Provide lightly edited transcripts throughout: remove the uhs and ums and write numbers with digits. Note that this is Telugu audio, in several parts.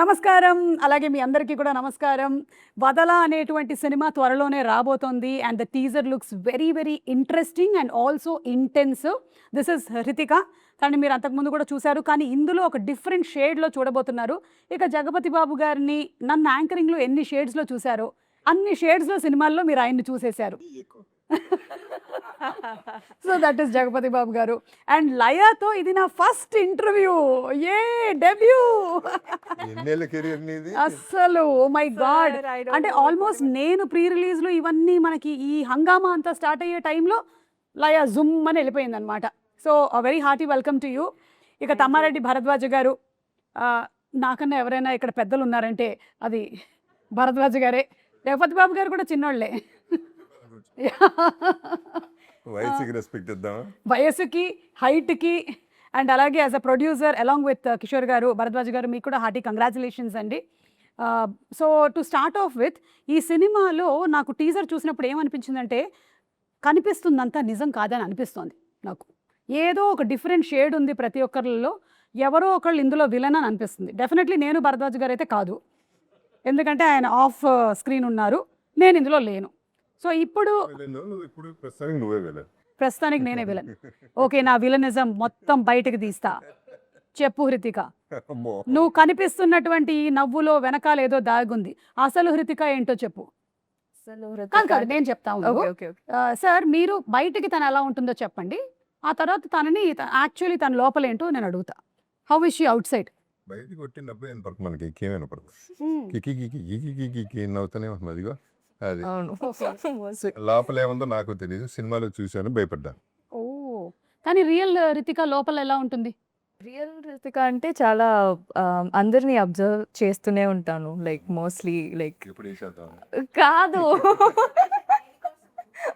నమస్కారం. అలాగే మీ అందరికీ కూడా నమస్కారం. 'వదల' అనేటువంటి సినిమా త్వరలోనే రాబోతోంది. And the teaser looks very, very interesting and also intense. This is Hrithika. తనని మీరు అంతకుముందు కూడా చూసారు. కానీ ఇందులో ఒక డిఫరెంట్ షేడ్‌లో చూడబోతున్నారు. ఇక 'జగపతి బాబు' గారిని నన్ను యాంకరింగ్‌లో ఎన్ని షేడ్స్‌లో చూసారో, అన్ని షేడ్స్‌లో సినిమాల్లో మీరు ఆయన్ని చూసేశారు. So that is 'Jagapathi Babu' garu. And లయతో ఇది నా ఫస్ట్ ఇంటర్వ్యూ. డెబ్యూ. ఎన్నేళ్ళ కెరీర్ నీది? అస్సలు oh my god. Sir, I don't అంటే know what ఆల్మోస్ట్ నేను ప్రీ రిలీజ్‌లు ఇవన్నీ మనకి ఈ హంగామా అంతా స్టార్ట్ అయ్యే టైంలో లయ జుమ్ అని వెళ్ళిపోయిందనమాట. So very hearty welcome to you. ఇక తమ్మారెడ్డి భరద్వాజ గారు, నాకన్నా ఎవరైనా ఇక్కడ పెద్దలు ఉన్నారంటే అది భరద్వాజ గారే. జగపతి బాబు గారు కూడా చిన్నోళ్ళే. వయసుకి రెస్పెక్ట్ ఇద్దామా? వయసుకి, హైట్‌కి అండ్ అలాగే as a producer along with Kishore గారు, భరద్వాజ్ గారు, మీకు కూడా హార్టీ కంగ్రాచులేషన్స్ అండి. So to start of with, ఈ సినిమాలో నాకు టీజర్ చూసినప్పుడు ఏమనిపించిందంటే, కనిపిస్తుందంతా నిజం కాదని అనిపిస్తోంది నాకు. ఏదో ఒక డిఫరెంట్ షేడ్ ఉంది ప్రతి ఒక్కరిలో. ఎవరో ఒకళ్ళు ఇందులో విలన్ అని అనిపిస్తుంది. డెఫినెట్లీ నేను భరద్వాజ్ గారు అయితే కాదు, ఎందుకంటే ఆయన ఆఫ్ స్క్రీన్ ఉన్నారు, నేను ఇందులో లేను. సో ఇప్పుడు ఇప్పుడు ప్రస్తుతానికి నువ్వే వెళ్ళాలి. ప్రస్తుతానికి నేనే విలన్. ఓకే, నా విలనిజం మొత్తం బయటకు తీస్తా. చెప్పు హృతిక, అమ్మో, నువ్వు కనిపిస్తున్నటువంటి ఈ నవ్వులో వెనకాల ఏదో దాగుంది. అసలు హృతిక ఏంటో చెప్పు. కాదు కాదు, నేను చెప్తాను. ఓకే. సార్, మీరు బయటికి తను ఎలా ఉంటుందో చెప్పండి. ఆ తర్వాత తనని యాక్చువల్లీ తన లోపల ఏంటో నేను అడుగుతా. How is she out side? బయటికి కొట్టిన డబ్బు వినపడదు, మనకి ఏమైనా వినపడదు. కికి కికి కికి కికి కికి నవ్వుతూనే ఉంటుంది. అదిగో అది లోపల ఏముందో నాకు తెలియదు, సినిమాలో చూశాను, భయపడ్డాను. ఓ, కానీ రియల్ రితిక లోపల ఎలా ఉంటుంది? రియల్ రితిక అంటే చాలా అందరినీ అబ్జర్వ్ చేస్తూనే ఉంటాను. లైక్ మోస్ట్లీ లైక్ ఎప్పుడు వేసేద్దాం కాదు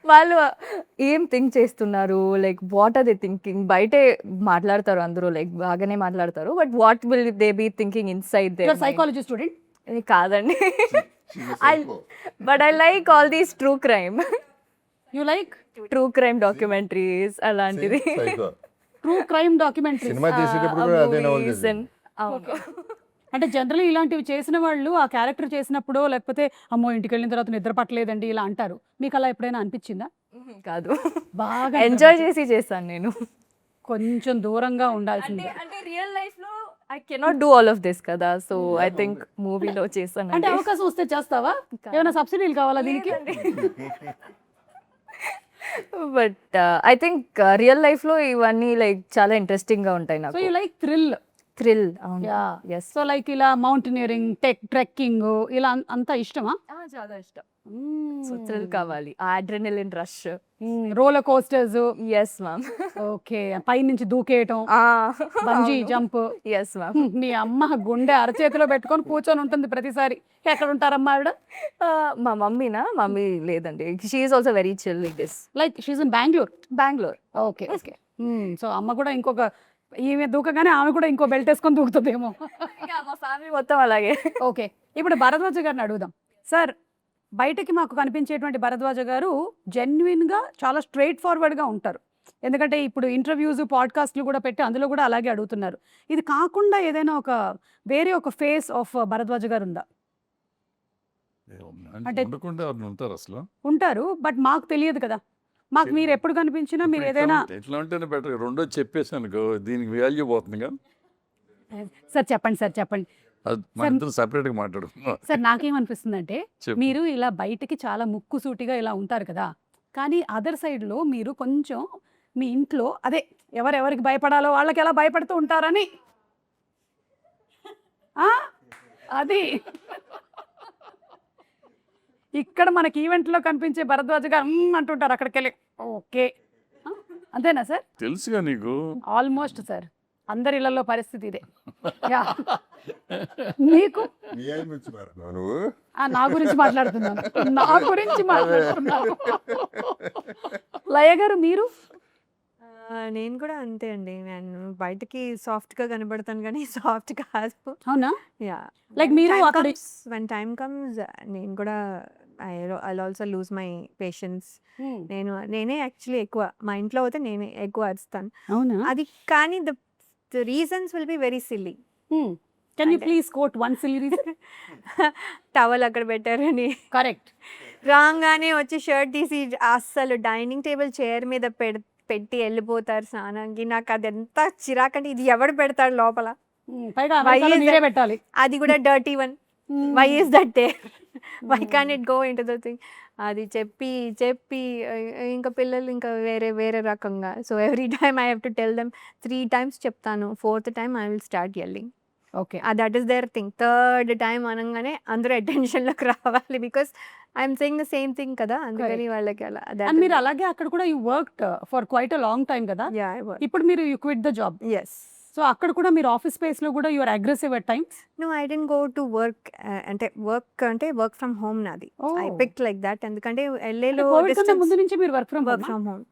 వాళ్ళు ఏం థింక్ చేస్తున్నారు, like what are they thinking. బయటే మాట్లాడతారు అందరూ, లైక్ బాగానే మాట్లాడతారు, but what will they be thinking inside they. Psychology student కాదండి. But I like all these true crime documentaries అలాంటిది. True crime documentary. సినిమా చేసేటప్పుడు కూడా అదే నవల Movies చేసింది. and- అవును. అంటే జనరల్లీ ఇలాంటివి చేసిన వాళ్ళు ఆ క్యారెక్టర్ చేసినప్పుడు, లేకపోతే అమ్మో ఇంటికి వెళ్ళిన తర్వాత నిద్ర పట్టలేదండి ఇలా అంటారు. మీకు అలా ఎప్పుడైనా అనిపించిందా? కాదు, బాగా ఎంజాయ్ చేసి చేశాను నేను. కొంచెం దూరంగా ఉండాల్సింది. అంటే రియల్ లైఫ్ లో I cannot do all of this కదా, సో ఐ థింక్ మూవీలో చేశాను. అంటే అవకాశం వస్తే చేస్తావా? ఏమైనా సబ్సిడీలు కావాలా దీనికి? But I think real life లో ఇవన్నీ లైక్ చాలా ఇంట్రెస్టింగ్ గా ఉంటాయి సో నాకు. You like thrill. థ్రిల్. అవును. యా. సో లైక్ ఇలా మౌంటైనరింగ్, ట్రెక్కింగ్ ఇలా అంతా ఇష్టమా? చాలా ఇష్టం. సో థ్రిల్ కావాలి, adrenaline rush. Roller coasters. Yes ma'am. Okay, పై నుంచి దూకేయటం, బంజీ జంప్. Yes ma'am. మీ అమ్మ గుండె అరచేతిలో పెట్టుకొని కూర్చొని ఉంటుంది ప్రతిసారి. ఎక్కడ ఉంటారమ్మా ఆవిడ? మా మమ్మీ లేదండి, she is also very chill like this. Like she's in Bengaluru. Bengaluru. Okay okay. So అమ్మ కూడా ఇంకొక, ఈమె దూకగానే ఆమె కూడా ఇంకో బెల్ట్ వేసుకొని దూకుతుందేమో. మా ఫ్యామిలీ మొత్తం అలాగే. ఓకే, ఇప్పుడు భరద్వాజ గారిని అడుగుదాం. సార్, బయటకి మాకు కనిపించేటువంటి భరద్వాజ గారు జెన్యున్గా చాలా స్ట్రైట్ ఫార్వర్డ్గా ఉంటారు. ఎందుకంటే ఇప్పుడు ఇంటర్వ్యూస్, పాడ్కాస్ట్లు కూడా పెట్టి అందులో కూడా అలాగే అడుగుతున్నారు. ఇది కాకుండా ఏదైనా ఒక వేరే ఒక ఫేస్ ఆఫ్ భరద్వాజ గారు ఉందా? అంటే ఉండకుండా ఎవరిని ఉంటారు అసలు? ఉంటారు, బట్ మాకు తెలియదు కదా. మాకు మీరు ఎప్పుడు కనిపించినా మీరు ఇప్పుడు ఏదైనా ఎట్లా ఉంటేనే బెటర్. రెండో చెప్పేసి అనుకో, దీనికి వాల్యూ పోతుంది కదా. సార్ చెప్పండి, సార్ చెప్పండి. అది మన ఇద్దరు సపరేట్గా మాట్లాడుకుందాం. సార్, నాకేమనిపిస్తుందంటే చెప్పు. మీరు ఇలా బయటకి చాలా ముక్కుసూటిగా ఇలా ఉంటారు కదా, కానీ అదర్ సైడ్లో మీరు కొంచెం మీ ఇంట్లో అదే ఎవరెవరికి భయపడాలో వాళ్ళకి ఎలా భయపడుతూ ఉంటారని. ఆ? అది ఇక్కడ మనకి ఈవెంట్లో కనిపించే భరద్వాజ గారు అంటుంటారు అక్కడికి వెళ్ళి. ఓకే, అంతేనా సార్? తెలుసుగా నీకు. ఆల్మోస్ట్ సార్, అందరి ఇళ్లలో పరిస్థితి ఇదే. యా. మీకు మీ ఆయన గురించి మాట్లాడుతున్నావా నువ్వు? నా గురించి మాట్లాడుతున్నాను. లయ గారు, మీరు? నేను కూడా అంతే అండి. నేను బయటకి సాఫ్ట్‌గా కనబడతాను గానీ సాఫ్ట్ కాదు. అవునా? యాహ్! లైక్ మీరు అక్కడ వెన్ టైమ్ కమ్స్ నేను కూడా I'll also lose my patience. నేనే యాక్చువల్లీ ఎక్కువ మా ఇంట్లో అయితే నేనే ఎక్కువ అరుస్తాను. అవునా? అది కానీ the reasons will be very silly. Can you please quote one silly reason? Towel అక్కడ పెట్టారని కరెక్ట్. రాగానే వచ్చి షర్ట్ తీసి అస్సలు డైనింగ్ టేబుల్ చైర్ మీద పెట్టి వెళ్ళిపోతారు స్నానానికి. నాకు అది ఎంత చిరాకంటే ఇది ఎవడు పెడతాడు లోపల, పైగా Why అమెరికాలో is మీరే that? పెట్టాలి. అది కూడా dirty one. Why is that they, why can it go in to the thing. అది చెప్పి చెప్పి ఇంకా పిల్లలు ఇంకా వేరే వేరే రకంగా. So every time I have to tell them 3 times చెప్తాను, 4th time I will start yelling. Okay. That is their thing. 3rd time అనగానే అందరూ అటెన్షన్లోకి రావాలి, because I'm saying the same thing కదా, అందుకని వాళ్ళకి అలా. అండ్ మీరు అలాగే అక్కడ కూడా you worked for quite a long time కదా. ఇప్పుడు మీరు you quit the job. Yes. So అక్కడ కూడా మీరు ఆఫీస్ స్పేస్ లో కూడా you're aggressive at times. No, I didn't go to work. అంటే వర్క్ ఫ్రమ్ హోమ్ నాది. I picked like that. ఎందుకంటే ఎల్ఏలో ముందు నుంచి మీరు వర్క్ ఫ్రమ్ హోమ్.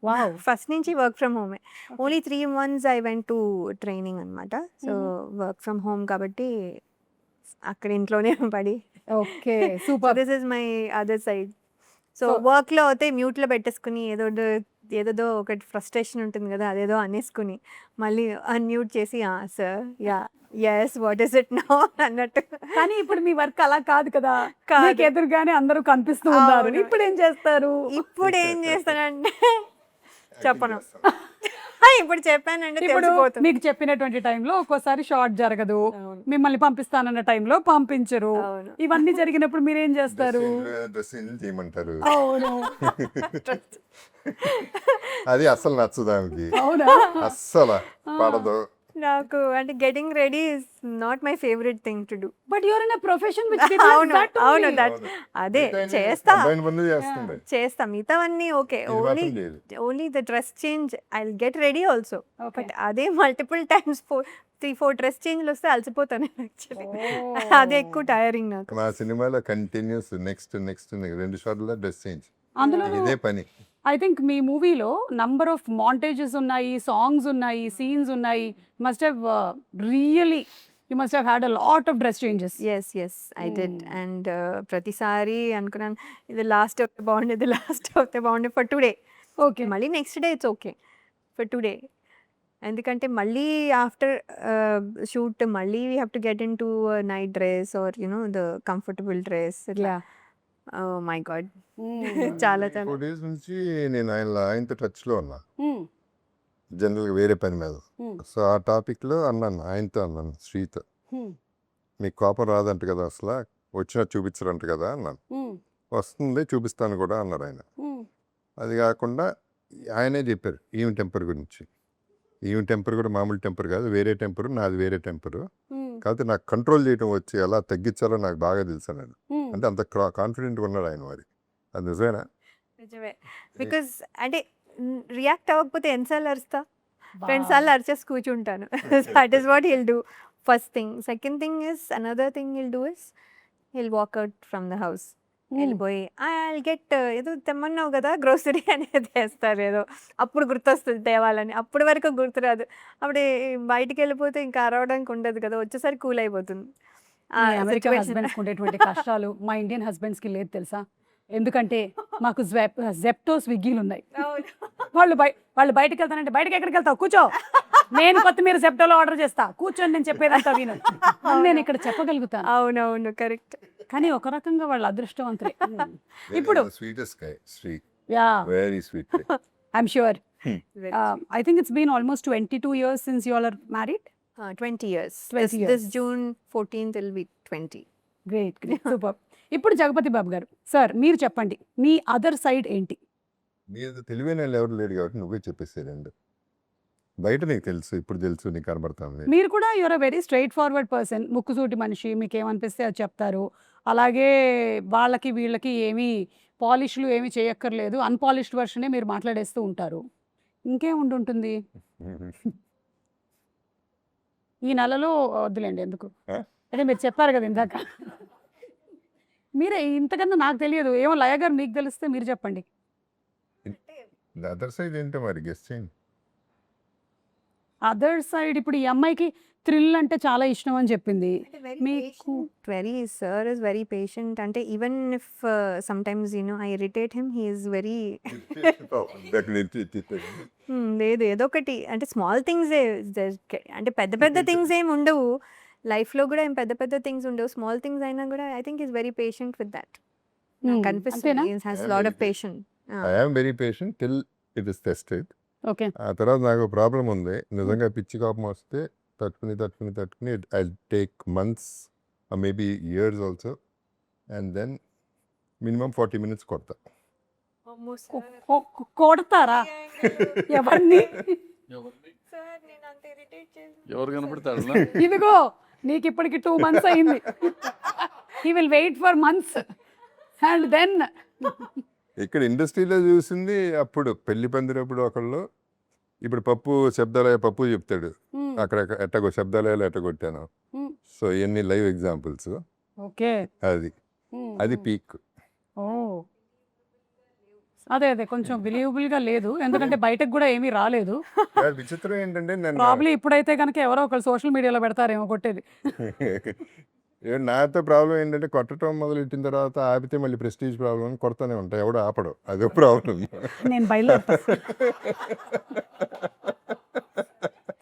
ఫస్ట్ నుంచి వర్క్ ఫ్రమ్ హోమే. Only 3 months I went to training అనమాట. సో వర్క్ ఫ్రమ్ హోమ్ కాబట్టి అక్కడ ఇంట్లోనే పడి. Okay, super. This is my other side. So వర్క్లో అయితే మ్యూట్లో పెట్టేసుకుని ఏదో ఒకటి ఫ్రస్ట్రేషన్ ఉంటుంది కదా, అదేదో అనేసుకుని మళ్ళీ అన్మ్యూట్ చేసి sir yeah yes what is it now అన్నట్టు. కానీ ఇప్పుడు మీ వర్క్ అలా కాదు కదా, కాదు. మీకు ఎదురుగానే అందరూ కనిపిస్తూ ఉన్నారు. అవును. ఇప్పుడు ఏం చేస్తారు? ఇప్పుడు ఏం చేస్తానంటే చెప్పను. ఇప్పుడు చెప్పానంటే ఇప్పుడు తెలిసిపోతుంది. మీకు చెప్పినటువంటి టైంలో ఒక్కోసారి షార్ట్ జరగదు, అవును. మిమ్మల్ని పంపిస్తానన్న టైంలో పంపించరు. అవును. ఇవన్నీ జరిగినప్పుడు మీరు ఏం చేస్తారు? డ్రెస్సింగ్ చేయమంటారు. అవును. అది అస్సలు నచ్చదు ఆమెకి, అవునా? అస్సలు పడదు. నాకు అంటే getting ready is not my favourite thing to do. But your in a profession which అవును అవును దట్ అదే చేస్తా కంబైన్ పనులు చేస్తుంది. చేస్తా మిగతావన్నీ ఓకే. ఇది ఓన్లీ మాత్రం లేదు. Only the dress change I will get ready also. But అదే మల్టిపుల్ టైమ్స్ 3-4 డ్రెస్ చేంజ్లు వస్తే అలసిపోతాను యాక్చువల్లీ. అదే ఎక్కువ టైరింగ్ నాకు. మా సినిమాలో కంటిన్యూస్ నెక్స్ట్ 2 షార్ట్ల డ్రెస్ చేంజ్, అందులో ఇదే పని. ఐ థింక్ మీ మూవీలో నంబర్ ఆఫ్ మాంటేజెస్ ఉన్నాయి, సాంగ్స్ ఉన్నాయి, సీన్స్ ఉన్నాయి. Must have really you must have had a lot of dress changes. Yes I did. And ప్రతిసారి అనుకున్నాను ఇది లాస్ట్ అవుతే బాగుండే, ఇది లాస్ట్ అవుతే బాగుండే ఫర్ టుడే. ఓకే. మళ్ళీ next day it's okay for today. ఎందుకంటే మళ్ళీ ఆఫ్టర్ షూట్ మళ్ళీ we have to get in to night dress are the comfortable dress. My God చాలా 4 days నుంచి నేను ఆయనతో టచ్లో ఉన్నా, జనరల్గా వేరే పని మీద. సో ఆ టాపిక్లో ఆయనతో అన్నాను, శ్రీతో, మీకు కోపం రాదంట కదా, అసలు వచ్చినా చూపించరంట కదా అన్నాను. వస్తుంది చూపిస్తాను కూడా అన్నారు ఆయన. అది కాకుండా ఆయనే చెప్పారు ఈమె టెంపర్ గురించి. ఈమె టెంపర్ కూడా మామూలు టెంపర్ కాదు, వేరే టెంపరు, నాది వేరే టెంపరు. కాకపోతే నాకు కంట్రోల్ చేయడం వచ్చి ఎలా తగ్గించాలో నాకు బాగా తెలుసు అన్నాడు. అంటే అంత కాన్ఫిడెంట్గా ఉన్నాడు ఆయన. మరి అది నిజమేనా? నిజమే. బికాస్ అంటే రియాక్ట్ అవ్వకపోతే ఎన్నిసార్లు అరుస్తా, 2 సార్లు అరిచేసి కూర్చుంటాను. That is what hill do first thing. Second thing is another thing hill do is hill walk out from the house. వెళ్ళిపోయి ఐ గెట్ ఏదో తెమ్మన్నావు కదా గ్రోసరీ అనేది వేస్తారు, ఏదో అప్పుడు గుర్తొస్తుంది తేవాలని. అప్పటి వరకు గుర్తురాదు. అప్పుడు బయటికి వెళ్ళిపోతే ఇంకా అరవడానికి ఉండదు కదా, వచ్చేసరికి కూల్ అయిపోతుంది. అమెరికా హస్బెండ్స్ ఉండేటువంటి కష్టాలు మా ఇండియన్ హస్బెండ్స్ కి లేదు తెలుసా? ఎందుకంటే మాకు జెప్టో స్విగ్గీలు ఉన్నాయి. వాళ్ళు బయటకు వెళ్తానంటే బయటకి ఎక్కడికి వెళ్తావు, కూర్చో, నేను కొత్తిమీర జెప్టోలో ఆర్డర్ చేస్తా, కూర్చొని నేను చెప్పేదంతా విను, నేను ఇక్కడ చెప్పగలుగుతాను. అవునవును కరెక్ట్. కానీ ఒక రకంగా వాళ్ళ అదృష్టవంతులే. ఇప్పుడు sweetest guy, sweet, yeah, very sweet. I'm sure. I think it's been almost 22 years since you all are married. 20 years. 20 years. This June 14th will be 20. Great great, super. ఇప్పుడు జగపతి బాబు గారు సార్, మీరు చెప్పండి మీ అదర్ సైడ్ ఏంటి? నీకు తెలివైన వాళ్ళు ఎవరు లేరు కాబట్టి నువ్వే చెప్పేసేదండి. బయట నీకు తెలుసు, ఇప్పుడు తెలుసు, నీకు కనబడతాను. మీరు కూడా you're a very straightforward person, ముక్కుసూటి మనిషి, మీకు ఏమనిపిస్తే అది చెప్తారు. అలాగే వాళ్ళకి వీళ్ళకి ఏమీ పాలిష్లు ఏమీ చేయక్కర్లేదు, అన్పాలిష్డ్ వర్షనే మీరు మాట్లాడేస్తూ ఉంటారు. ఇంకేం ఉంటుంది? ఈ నెలలో వద్దులేండి, ఎందుకు అంటే మీరు చెప్పారు కదా ఇందాక. మీరే ఇంతకన్నా నాకు తెలియదు, ఏమో లయ గారు మీకు తెలిస్తే మీరు చెప్పండి. అదర్ సైడ్ ఏంటో మరి గెస్ట్ చేయండి. అదర్ సైడ్ ఇప్పుడు ఈ అమ్మాయికి థ్రిల్ అంటే చాలా ఇష్టం అని చెప్పింది. మీకు Very, sir is very patient. అంటే even if sometimes I irritate him, he is very లేదు ఏదో ఒకటి అంటే స్మాల్ థింగ్స్ అంటే పెద్ద పెద్ద థింగ్స్ ఏమి ఉండవు. లైఫ్లో కూడా ఏం పెద్ద పెద్ద థింగ్స్ ఉండవు, స్మాల్ థింగ్స్ అయినా కూడా I think is very patient with that. నాకు అంతేనా? అనిపిస్తుంది has I am lot very of patient. I am very patient till it is tested. Okay. ఆ తర్వాత నాకు ప్రాబ్లం ఉంది, నిజంగా పిచ్చి కోపం వస్తే తట్టుకుని I take months maybe years also, and then minimum 40 minutes కొడతా. కొడతారా ఎవరిని? ఎవరు కనపడతాడు ఇదిగో నీకు ఇప్పటికి 2 months అయింది. He will wait for months and then ఇక్కడ ఇండస్ట్రీలో చూసింది అప్పుడు పెళ్లి పందిరప్పుడు ఒకళ్ళు, ఇప్పుడు పప్పు చెప్తాడు, అక్కడ ఎట్టగో శబ్దాలయాలు ఎట్టగొట్టాను. సో ఇవన్నీ లైవ్ ఎగ్జాంపుల్స్. ఓకే. అది పీక్. ఓ అదే కొంచెం బిలీవబుల్ గా లేదు, ఎందుకంటే బయటకు కూడా ఏమీ రాలేదు. విచిత్రం ఏంటంటే నేను ప్రాబ్లీ ఇప్పుడైతే కనుక ఎవరో ఒకళ్ళు సోషల్ మీడియాలో పెడతారేమో కొట్టేది. నాతో ప్రాబ్లం ఏంటంటే కొట్టడం మొదలెట్టిన తర్వాత ఆపితే మళ్ళీ ప్రెస్టీజ్ ప్రాబ్లం కొడతానే ఉంటాయి, ఎవడో ఆపడం, అదే ప్రాబ్లం. నేను బయలుదేరుతా.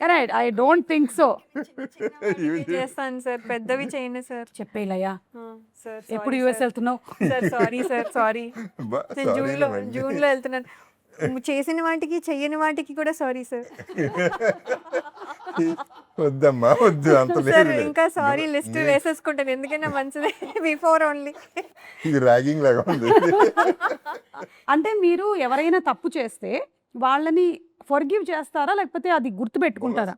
Correct, I don't think so. చేస్తాను సార్, పెద్దవి చేయను సార్. చెప్పేలయ్యా, సార్ ఎప్పుడు యూఎస్ వెళ్తున్నావు? సార్ సారీ నేను జూన్లో వెళ్తున్నాను. చేసిన వాటికి చెయ్యని వాటికి కూడా సారీ సార్. వద్దమ్మా వద్దు, అంత సార్ లేదు. ఇంకా సారీ లిస్ట్ వేసేసుకుంటాను, ఎందుకైనా మంచిది. Before only. ఇది ర్యాగింగ్ లాగా ఉంది. అంటే మీరు ఎవరైనా తప్పు చేస్తే వాళ్ళని ఫర్గివ్ చేస్తారా, లేకపోతే అది గుర్తు పెట్టుకుంటారా?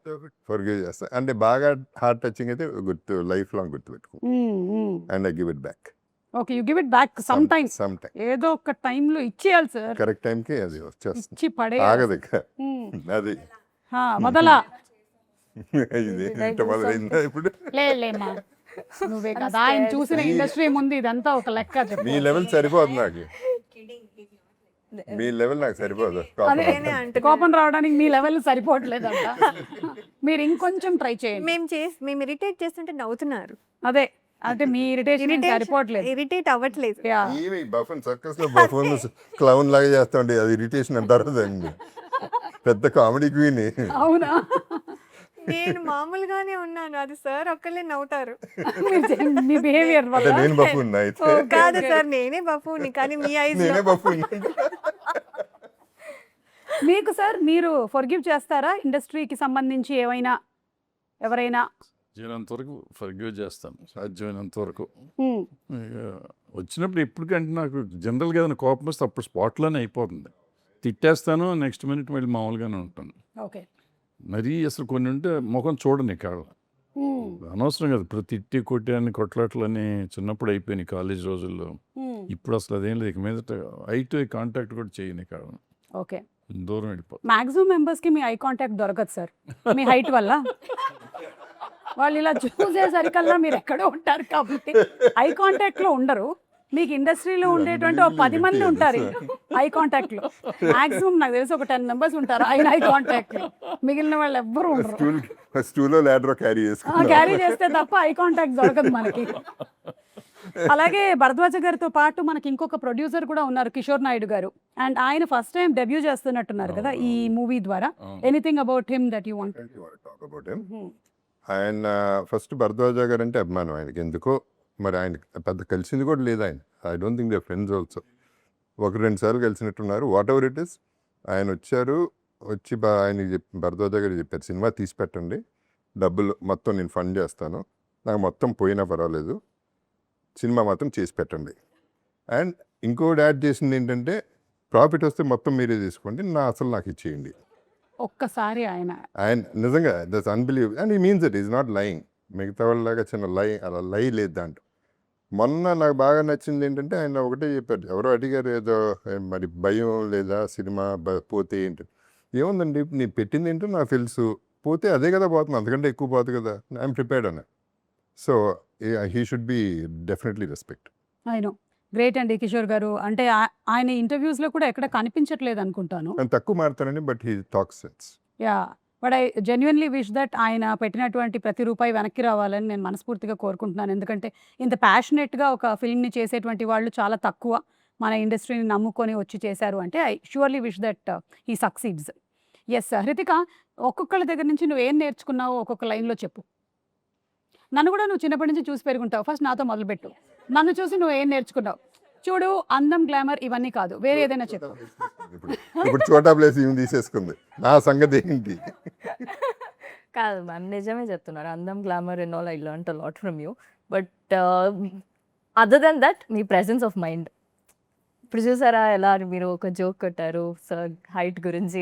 ఫర్గివ్ చేస్తా, అంటే బాగా హార్ట్ టచింగ్ అయితే లైఫ్ లాంగ్ గుర్తు పెట్టుకో, and I give it back. Okay, you give it back some time. ఏదో ఒక టైంలో ఇచ్చేయాలి సార్, కరెక్ట్ టైంకి అది వచ్చేస్తుంది, ఇచ్చి పడే ఆగదు ఇక. అది వదలా. ఇది ఇంత మొదలైందా ఇప్పుడు? లేమ్మా, నువ్వే కదా ఆయన చూసిన ఇండస్ట్రీ ముందు ఇదంతా ఒక లెక్క. చెప్పు, మీ లెవెల్ సరిపోదు నాకు, మీ లెవెల్ నాకు సరిపోదు. కోపం రావడానికి మీ లెవెల్ సరిపోవట్లేదంట. మీరు ఇంకొంచెం ట్రై చేయండి. మేము ఇరిటేట్ చేస్తుంటే నవ్వుతున్నారు. అదే అంటే మీ ఇరిటేషన్ సరిపోవట్లేదు, ఇరిటేట్ అవ్వట్లేదు. బఫన్ సర్కస్ లో బఫన్ క్లౌన్ లాగా చేస్తా ఉండే, అది ఇరిటేషన్ అంటారు దాన్ని. పెద్ద కామెడీ క్వీన్. అవునా? నేను మామూలుగానే ఉన్నాను, అది సార్ ఒక్కళ్ళే నవ్వుతారు. మీ బిహేవియర్ వల్ల. నేను బఫూన్ అయితే కాదు సార్, నేనే బఫూని, కానీ మీ ఐస్ నేనే బఫూన్. మీకు సార్ మీరు ఫర్గివ్ చేస్తారా ఇండస్ట్రీకి సంబంధించి ఎవరైనా? సాధ్యమైనంత వరకు ఫర్గివ్ చేస్తాను, సాధ్యమైనంత వరకు. వచ్చినప్పుడు ఎప్పటికంటే నాకు జనరల్గా ఏదైనా కోపం వస్తే అప్పుడు స్పాట్లోనే అయిపోతుంది, తిట్టేస్తాను, నెక్స్ట్ మినిట్ మళ్ళీ మామూలుగానే ఉంటాను. ఓకే. మరీ అసలు కొన్ని ఉంటే ముఖం చూడని కాళ్ళ అనవసరం కదా, ఇప్పుడు తిట్టి కొట్టాన్ని కొట్లాట్లని చిన్నప్పుడు అయిపోయినాయి కాలేజ్ రోజుల్లో. ఇప్పుడు అసలు అదేం లేదు, ఇక మీదట ఐ టు ఐ కాంటాక్ట్ కూడా చేయని కాళ్ళ. ఓకే. దూరం వెళ్ళిపోతుంది. మాక్సిమం మెంబర్స్ కి మీ ఐ కాంటాక్ట్ దొరకదు సార్, మీ హైట్ వల్ల. వాళ్ళు ఇలా చూసేసరికల్లా మీరు ఎక్కడో ఉంటారు కాబట్టి ఐ కాంటాక్ట్ లో ఉండరు. మీకు ఇండస్ట్రీలో ఉండేటువంటి ఒక 10 మంది ఉంటారు ఐ కాంటాక్ట్ లో. మాక్సిమం నాకు తెలిసి ఒక 10 members ఉంటారు ఆయన ఐ కాంటాక్ట్ లో, మిగిలిన వాళ్ళు ఎవ్వరు ఉండరు. స్టూలో ల్యాడర్ క్యారీ చేస్తే తప్ప ఐ కాంటాక్ట్ దొరకదు మనకి. అలాగే భరద్వాజ గారితో పాటు మనకి ఇంకొక ప్రొడ్యూసర్ కూడా ఉన్నారు, కిషోర్ నాయుడు గారు. అండ్ ఆయన ఫస్ట్ టైం డెబ్యూ చేస్తున్నట్టున్నారు కదా ఈ మూవీ ద్వారా. Anything about him that you want? ఆయన ఫస్ట్ భరద్వాజ గారు అంటే అభిమానం ఆయనకి, ఎందుకో మరి ఆయన పెద్ద కలిసింది కూడా లేదు ఆయన. I don't think they friends also. 1-2 సార్లు కలిసినట్టున్నారు. వాట్ ఎవర్ ఇట్ ఇస్, ఆయన వచ్చి ఆయన భరద్వాజ గారు చెప్పారు, సినిమా తీసి పెట్టండి, డబ్బులు మొత్తం నేను ఫండ్ చేస్తాను, నాకు మొత్తం పోయినా పర్వాలేదు, సినిమా మాత్రం చేసి పెట్టండి. అండ్ ఇంకోటి యాడ్ చేసింది ఏంటంటే, ప్రాఫిట్ వస్తే మొత్తం మీరే తీసుకోండి, అసలు నాకు ఇచ్చేయండి. ఒక్కసారి ఆయన నిజంగా దట్స్ అన్బిలీవ్ అండ్ ఈ means it is not lying. మిగతా వాళ్ళలాగా చిన్న అలా లై లేదు దాంట్లో. మొన్న నాకు బాగా నచ్చింది ఏంటంటే, ఆయన ఒకటే చెప్పారు, ఎవరో అడిగారు ఏదో మరి భయం లేదా సినిమా పోతే ఏంటి. ఏముందండి, నీ పెట్టింది ఏంటో నాకు తెలుసు, పోతే అదే కదా పోతుంది, అంతకంటే ఎక్కువ పోతుంది కదా, ఐఎమ్ ప్రిపేర్డ్ అన్న. So he should be definitely respect. ఆయన గ్రేట్ అండి కిషోర్ గారు. అంటే ఆయన ఇంటర్వ్యూస్ లో కూడా ఎక్కడ కనిపించట్లేదు అనుకుంటాను, నేను తక్కువ మారుతానని, but he talks sense. Yeah, but I genuinely wish that ఆయన పెట్టినటువంటి ప్రతి రూపాయి వెనక్కి రావాలని నేను మనస్ఫూర్తిగా కోరుకుంటున్నాను. ఎందుకంటే ఇంత ప్యాషనెట్గా ఒక ఫిల్మ్ని చేసేటువంటి వాళ్ళు చాలా తక్కువ మన ఇండస్ట్రీని నమ్ముకొని వచ్చి చేశారు అంటే I surely wish that he succeeds. Yes Hrithika, ఒక్కొక్కళ్ళ దగ్గర నుంచి నువ్వేం నేర్చుకున్నావో ఒక్కొక్క లైన్లో చెప్పు. నన్ను కూడా నువ్వు చిన్నప్పటి నుంచి చూసి పెరుగుంటావు. ఫస్ట్ నాతో మొదలుపెట్టు. నన్ను చూసి నువ్వు ఏం నేర్చుకున్నావు? చూడు, అందం, గ్లామర్ ఇవన్నీ కాదు, వేరే ఏదైనా చెప్పు. ఇప్పుడు చోటా ప్లేస్ ఇవి తీసేసుకుంది. నా సంగతి ఏంటి? కాదు మ్యామ్, నిజమే చెప్తున్నారు. అందం, glamour and all I learnt a lot from you. But other than that మీ ప్రెసెన్స్ ఆఫ్ మైండ్. ఇప్పుడు చూసారా ఎలా మీరు ఒక జోక్ కొట్టారు సార్ హైట్ గురించి.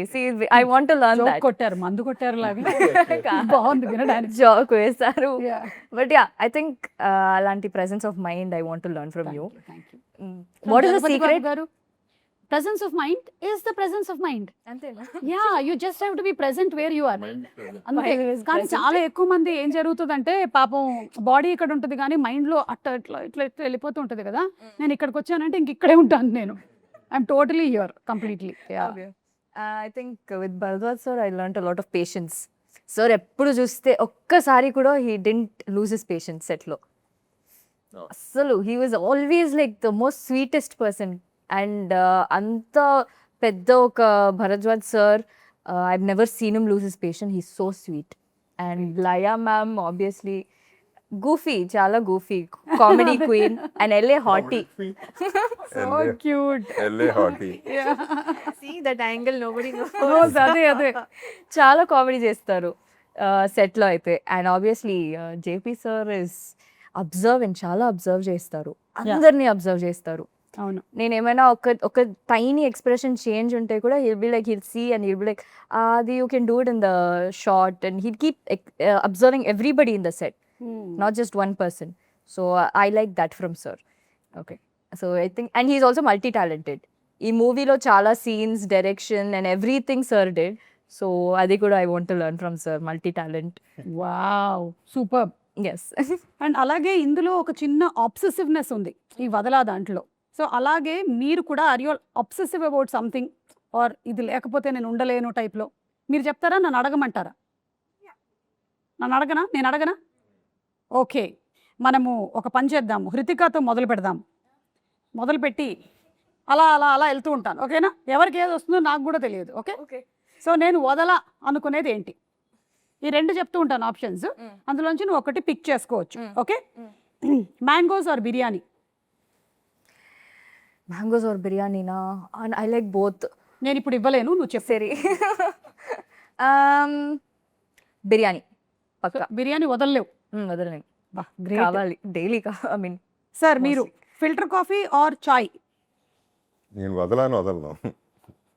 I want to learn joke that. కొట్టారు, మందు కొట్టారు లాగా బాగుంది వినడానికి. జోక్ వేశారు. Yeah. But yeah, I think అలాంటి presence of mind I want to learn from you. Thank you. What is the Jagapathi Babu secret? గారు, presence of mind is the presence of mind. అంతేనా? Yeah, you just have to be present where you are. అంతే. Mind is కానీ present. చాలా ఎక్కువ మంది ఏం జరుగుతుందంటే పాపం బాడీ ఇక్కడ ఉంటుంది కానీ మైండ్ లో అట్లా ఇట్లా ఇట్లా ఇట్లా వెళ్ళిపోతూ ఉంటుంది కదా. నేను ఇక్కడికి వచ్చానంటే ఇంక ఇక్కడే ఉంటాను నేను. I'm totally here completely. I think with Bharadwaj sir I learn a lot of patience. Sir ఎప్పుడు చూస్తే ఒక్కసారి కూడా he didn't lose his patience సెట్లో. అస్సలు he was always like the most sweetest person. And అంత పెద్ద ఒక Bharadwaj sir, I never seen him lose his patience. He so sweet. And Laya ma'am obviously goofy, చాలా goofy, comedy queen. And LA hottie. So cute. LA hottie. See that angle, nobody knows. అదే అదే. చాలా కామెడీ చేస్తారు సెట్లో అయితే. And obviously JP sir is observe, చాలా అబ్జర్వ్ చేస్తారు, అందరినీ అబ్జర్వ్ చేస్తారు. అవును. నేను ఏమైనా ఒక టైనీ ఎక్స్ప్రెషన్ చేంజ్ ఉంటే కూడా he'll be like, he'll see and he'll be like అది you can do it in the shot. And he'll keep observing everybody in the set, not just one person. So I like that from sir. Okay, so I think and he's also multi talented. ఈ మూవీలో చాలా scenes, direction and everything sir did. So అది కూడా I want to learn from sir, multi talent. Wow, super. Yes. And అలాగే ఇందులో ఒక చిన్న ఆబ్సెసివ్నెస్ ఉంది ఈ వదలా దాంట్లో. సో అలాగే మీరు కూడా are you obsessive about something, or ఇది లేకపోతే నేను ఉండలేను టైప్లో? మీరు చెప్తారా, నన్ను అడగమంటారా? నేను అడగనా? ఓకే, మనము ఒక పని చేద్దాము, హృతికాతో మొదలు పెడదాం. మొదలుపెట్టి అలా అలా అలా వెళ్తూ ఉంటాను, ఓకేనా? ఎవరికి ఏది వస్తుందో నాకు కూడా తెలియదు. ఓకే, సో నేను వదలా అనుకునేది ఏంటి? ఈ రెండు చెప్తూ ఉంటాను ఆప్షన్స్, అందులోంచి నువ్వు ఒకటి పిక్ చేసుకోవచ్చు. Okay, mangoes or biryani? Mangoes or బిర్యానీనా? I like both. నేను ఇప్పుడు ఇవ్వలేను, నువ్వు చెప్పు. సరే. బిర్యానీ పక్కా. బిర్యానీ వదలలేవు. వదలండి, గ్రేట్. కావాలి డైలీ. ఐ మీన్ సార్ మీరు ఫిల్టర్ కాఫీ ఆర్ చాయ్? నేను వదలను.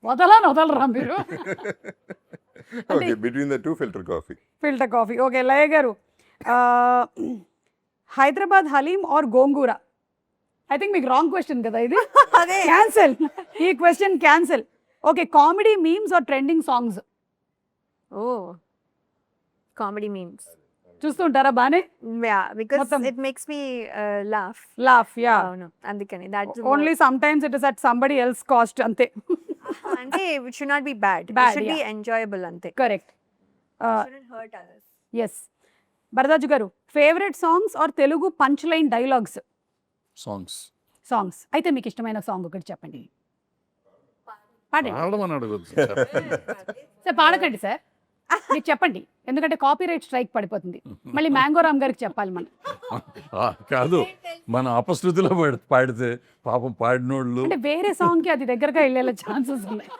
వదలరా మీరు? Okay, between the two filter coffee. Filter coffee. Okay, Laya గారు, Hyderabad haleem or gongura? I think మీకు రాంగ్ క్వశ్చన్ కదా ఇది. క్యాన్సల్, ఈ question cancel. Okay, comedy memes or trending songs? Oh, comedy memes. చూస్తుంటారా బానే? Yeah, because మొత్తం. it makes me laugh. Laugh, yeah. అవును, అందుకని that's only sometimes it is at somebody else cost, అంతే. అంటే it should not be bad. It Bad, should be yeah. enjoyable అంతే. Correct. Shouldn't hurt others. Yes. Bharadwaj గారు, favourite songs or Telugu punch line dialogues? Songs అయితే మీకు ఇష్టమైన సాంగ్ ఒకటి చెప్పండి. పాడండి పాడమని అడగొద్దు. సార్. పాడకండి సార్, మీకు చెప్పండి, ఎందుకంటే కాపీరైట్ స్ట్రైక్ పడిపోతుంది. మళ్ళీ మ్యాంగో రామ్ గారికి చెప్పాలి మనం. కాదు, మన అపశృతిలో పాడితే పాపం పాడినోళ్ళు. అంటే వేరే సాంగ్ కి అది దగ్గరగా వెళ్ళే ఛాన్సెస్ ఉన్నాయి.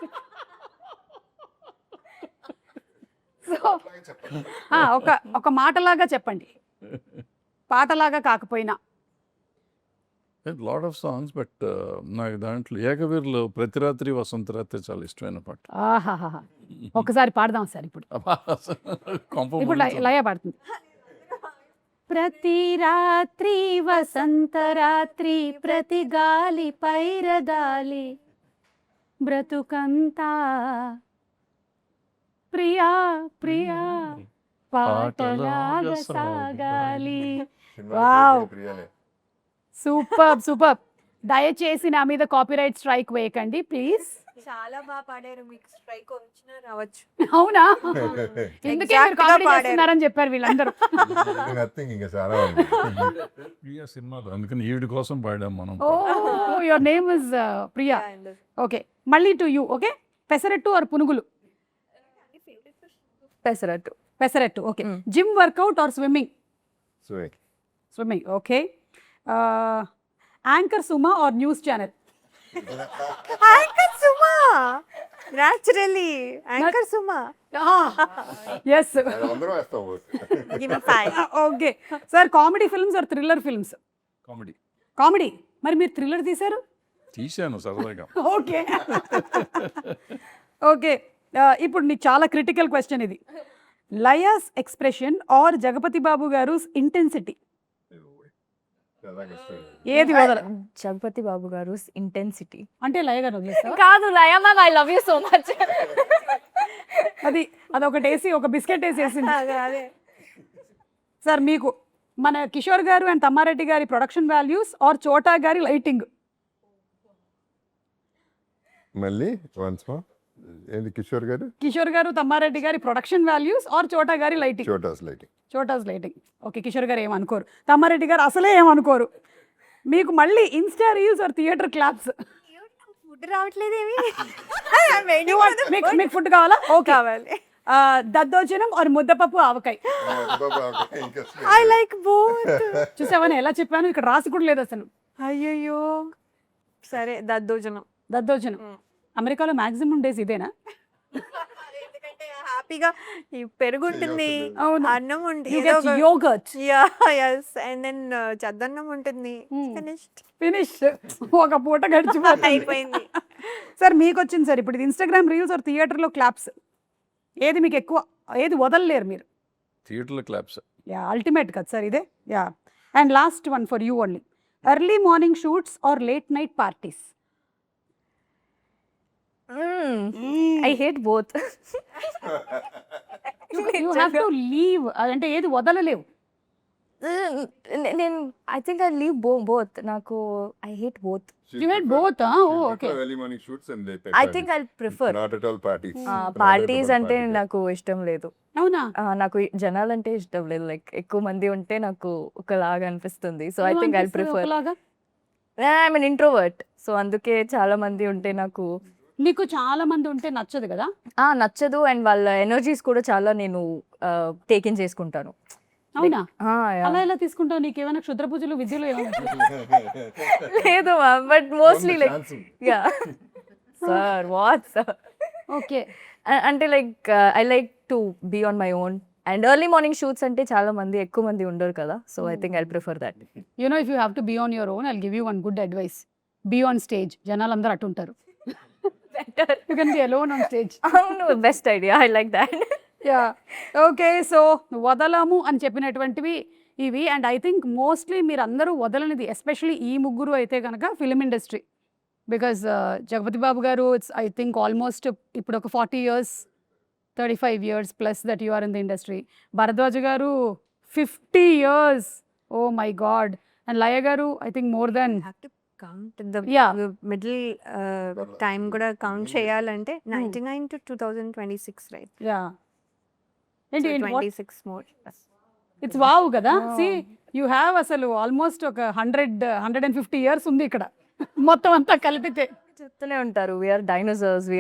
సో ఒక మాటలాగా చెప్పండి, పాటలాగా కాకపోయినా. లాట్ ఆఫ్ సాంగ్స్, బట్ నాకు దాంట్లో ఏకవీరులో ప్రతి రాత్రి వసంత రాత్రి చాలా ఇష్టమైన పాట. ఆహాహా, ఒకసారి పాడదాం సార్ ఇప్పుడు. ఇప్పుడు లయ పాడుతుంది. ప్రతి రాత్రి వసంత రాత్రి, ప్రతి గాలి పైరదాలి, బ్రతుకంతా ప్రియా ప్రియా పాటలాగా సాగాలి. Wow, super. దయచేసి నా మీద కాపీరైట్ స్ట్రైక్ వేయకండి ప్లీజ్. చాలా బాగా పాడారు, మీకు స్ట్రైక్ వచ్చినా రావచ్చు. అవునా? ఎందుకే మీరు Exact గా కామెడీ పాడారు. చేస్తున్నారని చెప్పారు వీళ్ళందరూ. నథింగ్, ఇంకా చాలా ఉంది. ప్రియా సినిమాలో, అందుకని ఈవిడ కోసం పాడాం మనం. Oh, your name is Priya. Okay, మళ్ళీ to you. Okay, pesarattu or punugulu? Pesarattu. Pesarattu. Okay, gym workout or swimming? Swimming. Okay. Anchor Suma or news channel? Anchor Suma, naturally anchor Suma. Yes. అందరూ వేస్తాం Give me 5. Okay sir, comedy films or thriller films? Comedy comedy. మరి మీరు థ్రిల్లర్ తీశారు? తీశాను సరదాగా. ఓకే. ఓకే, ఇప్పుడు నీకు చాలా క్రిటికల్ క్వశ్చన్ ఇది. లయాస్ ఎక్స్ప్రెషన్ ఆర్ జగపతి బాబు గారు ఇంటెన్సిటీ? ఏది వదల? జగపతి బాబు గారు ఇంటెన్సిటీ. అంటే లయ గారు వదిలేస్తావా? కాదు Laya ma'am, I love you so much. అదొకటి వేసి ఒక బిస్కెట్ వేసేసింది. అదే సార్ మీకు మన కిషోర్ గారు అండ్ తమ్మారెడ్డి గారి ప్రొడక్షన్ వాల్యూస్ ఆర్ చోటా గారి లైటింగ్? మళ్ళీ వన్స్ మోర్. ఏంది కిషోర్ గారు? కిషోర్ గారు తమ్మారెడ్డి గారి ప్రొడక్షన్ వాల్యూస్ ఆర్ చోటా గారి lighting? Chota's lighting. Chota's lighting. Okay, Kishore గారు ఏమనుకోరు, తమ్మారెడ్డి గారు అసలే ఏమనుకోరు. మీకు మళ్ళీ insta reels or theatre claps? Food రావట్లేదేమి. మీకు ఫుడ్ కావాలా? ఓకే. కావాలి. Daddojanam or muddapappu avakaya? I like both. చూసావని ఎలా చెప్పాను, ఇక్కడ రాసి కూడా లేదు అసలు. అయ్యయ్యో, సరే దద్దోజనం. దద్దోజనం. అమెరికాలో మాక్సిమం డేస్ ఇదేనా? ఎందుకంటే హ్యాపీగా ఈ పెరుగు ఉంటుంది, అవును. అన్నం You ఉంటుంది, get yogurt. అండ్ దెన్ చద్దన్నం ఉంటుంది. Finished. ఫినిష్. ఒక పూట గడిచిపోతుంది. అయిపోయింది. సార్ మీకు వచ్చింది సార్ ఇప్పుడు ఇన్స్టాగ్రామ్ రీల్స్ ఆర్ థియేటర్లో క్లాప్స్? ఏది మీకు ఎక్కువ, ఏది వదలలేరు మీరు? థియేటర్లో క్లాప్స్. యా, అల్టిమేట్ కదా సార్ ఇదే. Yeah, and last one for you only. Early morning shoots or late night parties? I hate both. You have to leave. అంటే ఏది వదలలేవు? నేను I think I leave both. నాకు I hate both. You hate both? Okay. I think I prefer not at all parties. Parties అంటే నాకు ఇష్టం లేదు. అవునా? నాకు జనాలు అంటే ఇష్టం లేదు. లైక్ ఎక్కువ మంది ఉంటే నాకు ఒకలాగా అనిపిస్తుంది. So I think I prefer. I mean introvert, so అందుకే చాలా మంది ఉంటే నాకు నీకు చాలా మంది ఉంటే నచ్చదు కదా? నచ్చదు. అండ్ వాళ్ళ ఎనర్జీస్ కూడా చాలా నేను టేకిన్ చేసుకుంటాను. అవునా? అలా ఎలా తీసుకుంటావు? నీకు ఏమైనా క్షుద్ర పూజలు విద్యలు లేదు but mostly like yeah sir what sir. Okay. అంటే like I like to be on my own. And early morning shoots అంటే చాలా మంది ఎక్కువ మంది ఉండరు కదా. So I think I prefer that. You know, if you have to be on your own, I'll give you one good advice. Be on stage. జనాలు అందరూ అటు ఉంటారు. You can be alone on stage. అవును, best idea. I like that. Yeah, okay. So వదలము అని చెప్పినటువంటివి ఇవి. అండ్ ఐ థింక్ మోస్ట్లీ మీరు అందరూ వదలనిది, ఎస్పెషలీ ఈ ముగ్గురు అయితే కనుక film industry. Because Jagapathi Babu గారు ఇట్స్ ఐ థింక్ ఆల్మోస్ట్ ఇప్పుడు ఒక 40 years, 35 years plus that you are in the industry. Bharadwaj గారు 50 years. Oh my God. And Laya గారు I think more than count the Yeah. Middle time కూడా కౌంట్ చేయాలంటే 99 to 2026, రైట్? యా. ఏంటి 26 more. ఇట్స్ వావ్ కదా. సి యూ హ్యావ్ అసలు ఆల్మోస్ట్ ఒక 150 years ఉంది ఇక్కడ మొత్తం అంతా కలిపితే. చెప్తూనే ఉంటారు వీఆర్ డైనోసార్స్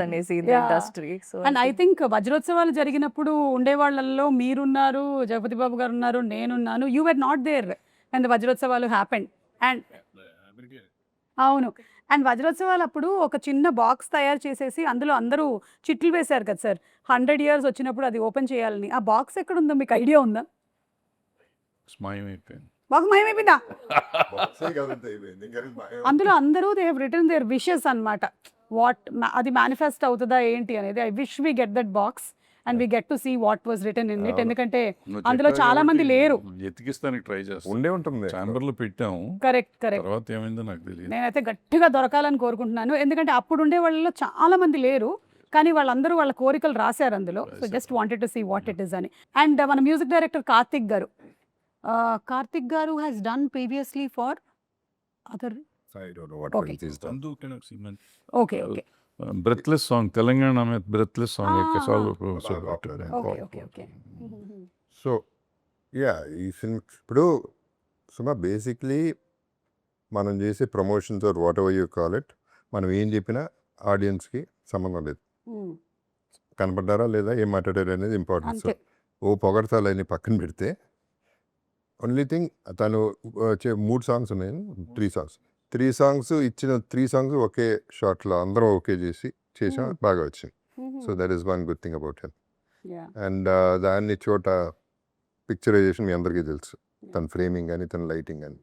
అనేసి Yeah. Industry. So and I think వజ్రోత్సవాలు జరిగినప్పుడు ఉండేవాళ్ళల్లో మీరున్నారు, జగపతి బాబు గారు ఉన్నారు, నేనున్నాను. You were not there and వజ్రోత్సవాలు హ్యాపెండ్. అండ్ అవును, అండ్ వజ్రోత్సవాలు అప్పుడు ఒక చిన్న బాక్స్ తయారు చేసేసి అందులో అందరూ చిట్లు వేశారు కదా సార్, 100 years వచ్చినప్పుడు అది ఓపెన్ చేయాలని. ఆ బాక్స్ ఎక్కడ ఉందో మీకు ఐడియా ఉందా? మాయమైపోయింది. బాక్స్ మాయమైపోయిందా? అందులో అందరూ they have return their wishes అన్నమాట. అది మేనిఫెస్ట్ అవుతుందా ఏంటి అనేది. I wish we get that box and we get to see what was return in it. ఎందుకంటే అందులో చాలా మంది లేరు. ఎతికిస్తానికి ట్రై చేస్తాం. ఉండే ఉంటుంది. ఛాంబర్ లో పెట్టాము. కరెక్ట్. తర్వాత ఏమైందో నాకు తెలియదు. నేనైతే గట్టిగా దొరకాలని కోరుకుంటున్నాను. ఎందుకంటే అప్పుడు ఉండే వాళ్ళలో చాలా మంది లేరు, కానీ వాళ్ళందరూ వాళ్ళ కోరికలు రాశారు అందులో. So just wanted to see what it is అని. అండ్ మన మ్యూజిక్ డైరెక్టర్ కార్తిక్ గారు has done previously for other. I don't know what Okay. film he's done. Okay okay breathless song, Telangana మీద breathless song Ah. Okay okay okay. So yeah, ఈ సినిమా ఇప్పుడు సుమా బేసిక్లీ మనం చేసే promotions or whatever you call it, మనం ఏం చెప్పినా ఆడియన్స్కి సంబంధం లేదు. కనపడ్డారా లేదా, ఏం మాట్లాడారు అనేది ఇంపార్టెంట్. సో అంతే. ఓ పొగడతాలని పక్కన పెడితే ఓన్లీ థింగ్ తను 3 సాంగ్స్ ఉన్నాయి, 3 సాంగ్స్ ఇచ్చిన 3 సాంగ్స్ ఒకే షాట్లో అందరం ఓకే చేసాం, బాగా వచ్చింది. So that is one good thing about him. And దాన్ని చోట పిక్చరైజేషన్ మీ అందరికీ తెలుసు, తన ఫ్రేమింగ్ కానీ తన లైటింగ్ కానీ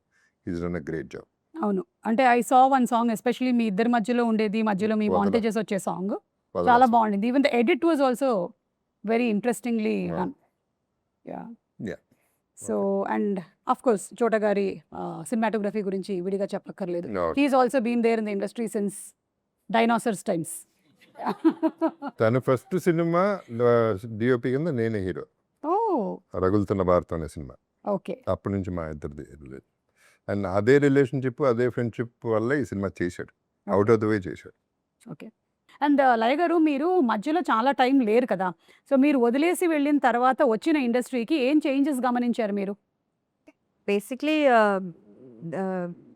is done a great job. అవును. అంటే I saw one song especially మీ ఇద్దరి మధ్యలో ఉండేది, మధ్యలో మీ వదల. మాంటేజెస్ వచ్చే సాంగ్ చాలా బాగుండింది. Even the edit was also very interestingly done. Yeah. So and of course Chota గారి సినిమాటోగ్రఫీ గురించి విడిగా చెప్పక్కర్లేదు. No. He's also been there in the industry since dinosaurs times. తన ఫస్ట్ సినిమా డిఓపి కింద నేనే హీరో, ఓ రగులుతున్న భారతం అనే సినిమా. ఓకే. అప్పటి నుంచి మా ఇద్దరిది రిలేషన్, అండ్ అదే రిలేషన్షిప్ అదే ఫ్రెండ్షిప్ వల్ల ఈ సినిమా చేశాడు, అవుట్ ఆఫ్ ద వే చేశాడు. ఓకే. అండ్ లయ గారు, మీరు మధ్యలో చాలా టైం లేరు కదా, సో మీరు వదిలేసి వెళ్ళిన తర్వాత వచ్చిన ఇండస్ట్రీకి ఏం చేంజెస్ గమనించారు మీరు? Basically,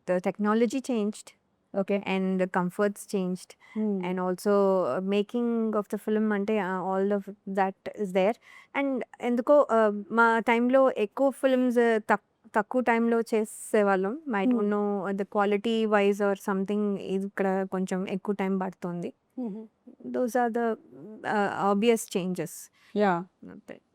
the technology changed okay. and the comforts changed, and also making of the film ante all of that is there. And ఎందుకో మా టైంలో ఎక్కువ ఫిల్మ్స్ తక్కువ టైంలో చేసేవాళ్ళం. I don't know the quality wise or something, ఇక్కడ కొంచెం ఎక్కువ టైం పడుతుంది. Those are the obvious changes. Yeah,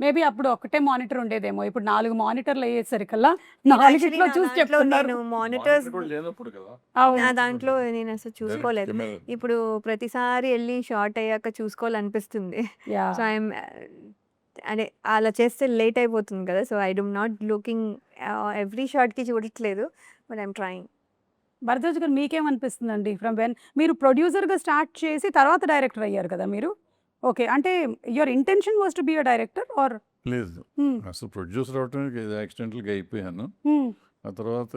maybe అప్పుడు ఒకటే మానిటర్ ఉండేదేమో, ఇప్పుడు 4 మానిటర్లు అయ్యేసరికల్లా 4గిట్లో చూసి చెప్తున్నారు. నేను మానిటర్స్ లేనప్పుడు కదా. అవును. దాంట్లో నేను అసలు చూసుకోలేదు. ఇప్పుడు ప్రతిసారి వెళ్ళి షార్ట్ అయ్యాక చూసుకోవాలనిపిస్తుంది. యా. సో ఐఎమ్ అంటే అలా చేస్తే లేట్ అయిపోతుంది కదా. So I don't not looking every షార్ట్కి చూడట్లేదు, బట్ ఐఎమ్ ట్రయింగ్. భరద్వాజ్ గారు, మీకేమనిపిస్తుందండి? ఫ్రమ్ వెన్ మీరు ప్రొడ్యూసర్గా స్టార్ట్ చేసి తర్వాత డైరెక్టర్ అయ్యారు కదా మీరు. ఓకే, అంటే your intention was to be a director or? లేదు, అసలు ప్రొడ్యూసర్ అవడానికి యాక్సిడెంటల్గా అయిపోయాను. ఆ తర్వాత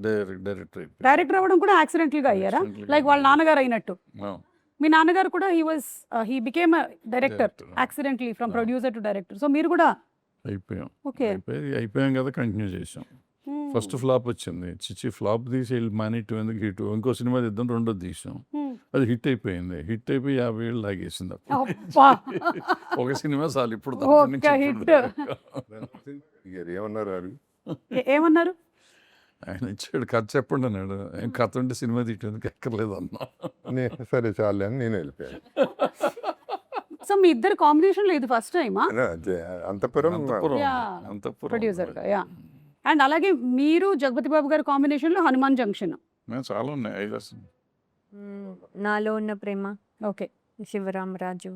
డైరెక్టర్ అయిపోయాను. డైరెక్టర్ అవ్వడం కూడా యాక్సిడెంటల్గా అయ్యారా? Accidentally లైక్ వాళ్ళ నాన్నగారు అయినట్టు. ఆ, మీ నాన్నగారు కూడా he became director Director. Accidentally from Ah. Producer to director. So మీరు కూడా అయిపోయాం. ఓకే. అయిపోయాం కదా, కంటిన్యూ చేసాం. ఫస్ట్ ఫ్లాప్ వచ్చింది, చిచ్చి ఫ్లాప్ తీసి వెళ్ళి మానేట్టు ఎందుకు హిట్, ఇంకో సినిమా తీద్దాం, రెండోది తీసాం, అది హిట్ అయిపోయింది. హిట్ అయిపోయి 50 ఏళ్ళు లాగేసింది. అప్పుడు అబ్బా. ఒక సినిమా చాలు ఇప్పుడు ఒక్క hit. ఏమన్నారు వారు? ఏమన్నారు? ఆయన ఇచ్చాడు కథ చెప్పండి అన్నాడు. ఏం కథ ఉంటే సినిమా తీయడానికి ఎక్కర్లేదు అన్నా. సరే చాలే అని నేను వెళ్ళిపోయాను. సో మీ ఇద్దరు కాంబినేషన్లో ఇది ఫస్ట్ టైమా? అంతపురం ప్రొడ్యూసర్గా. యా. అండ్ అలాగే మీరు జగపతి బాబు గారి కాంబినేషన్లో హనుమాన్ జంక్షన్. చాలా ఉన్నాయి, 5 నాలో ఉన్న ప్రేమ, ఓకే. Sivaramaraju.